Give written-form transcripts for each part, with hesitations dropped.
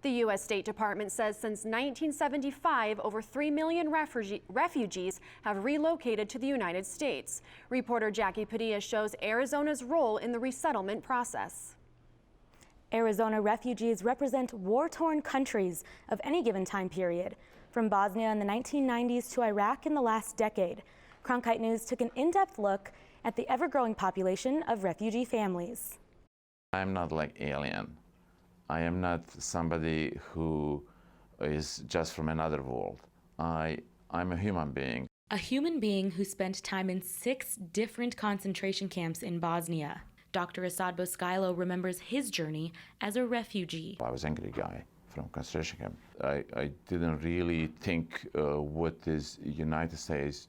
The U.S. State Department says since 1975, over 3 million refugees have relocated to the United States. Reporter Jackie Padilla shows Arizona's role in the resettlement process. Arizona refugees represent war-torn countries of any given time period, from Bosnia in the 1990s to Iraq in the last decade. Cronkite News took an in-depth look at the ever-growing population of refugee families. I'm not like alien. I am not somebody who is just from another world. I'm a human being. A human being who spent time in 6 different concentration camps in Bosnia. Dr. Assad Boscailo remembers his journey as a refugee. I was an angry guy from concentration camp. I didn't really think what is United States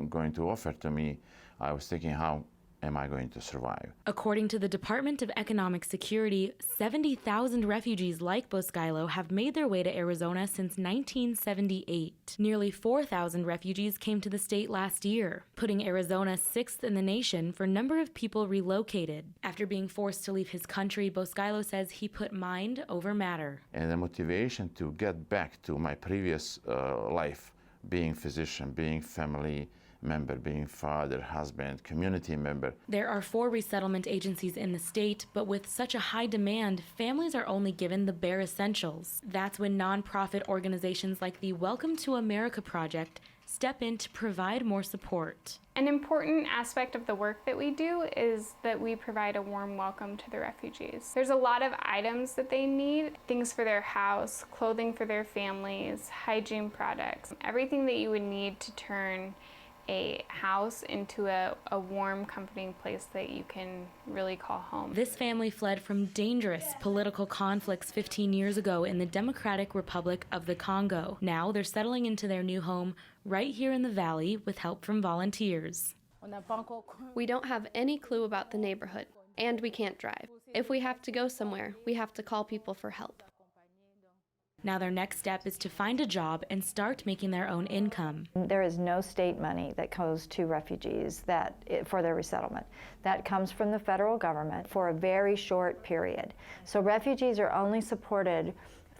going to offer to me. I was thinking, how am I going to survive? According to the Department of Economic Security, 70,000 refugees like Boscailo have made their way to Arizona since 1978. Nearly 4,000 refugees came to the state last year, putting Arizona 6th in the nation for number of people relocated. After being forced to leave his country, Boscailo says he put mind over matter. And the motivation to get back to my previous life, being physician, being family member, being father, husband, community member. There are 4 resettlement agencies in the state, but with such a high demand, families are only given the bare essentials. That's when nonprofit organizations like the Welcome to America Project step in to provide more support. An important aspect of the work that we do is that we provide a warm welcome to the refugees. There's a lot of items that they need, things for their house, clothing for their families, hygiene products, everything that you would need to turn a house into a warm, comforting place that you can really call home. This family fled from dangerous political conflicts 15 years ago in the Democratic Republic of the Congo. Now they're settling into their new home right here in the valley with help from volunteers. We don't have any clue about the neighborhood, and we can't drive. If we have to go somewhere, we have to call people for help. Now their next step is to find a job and start making their own income. There is no state money that goes to refugees for their resettlement. That comes from the federal government for a very short period. So refugees are only supported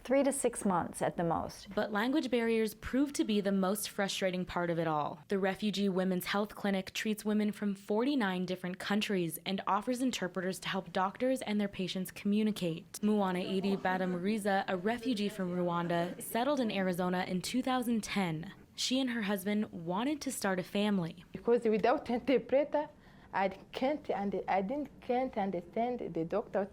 3 to 6 months at the most. But language barriers prove to be the most frustrating part of it all. The Refugee Women's Health Clinic treats women from 49 different countries and offers interpreters to help doctors and their patients communicate. Muwana Idi Badamuriza, a refugee from Rwanda, settled in Arizona in 2010. She and her husband wanted to start a family. Because without interpreter, I can't understand the doctor.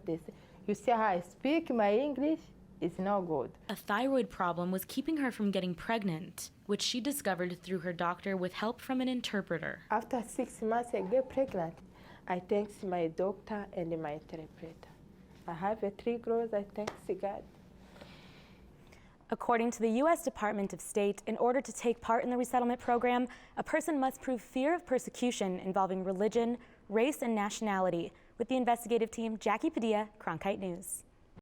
You see how I speak my English? It's no good. A thyroid problem was keeping her from getting pregnant, which she discovered through her doctor with help from an interpreter. After 6 months, I get pregnant. I thank my doctor and my interpreter. I have 3 girls, I thank God. According to the U.S. Department of State, in order to take part in the resettlement program, a person must prove fear of persecution involving religion, race, and nationality. With the investigative team, Jackie Padilla, Cronkite News.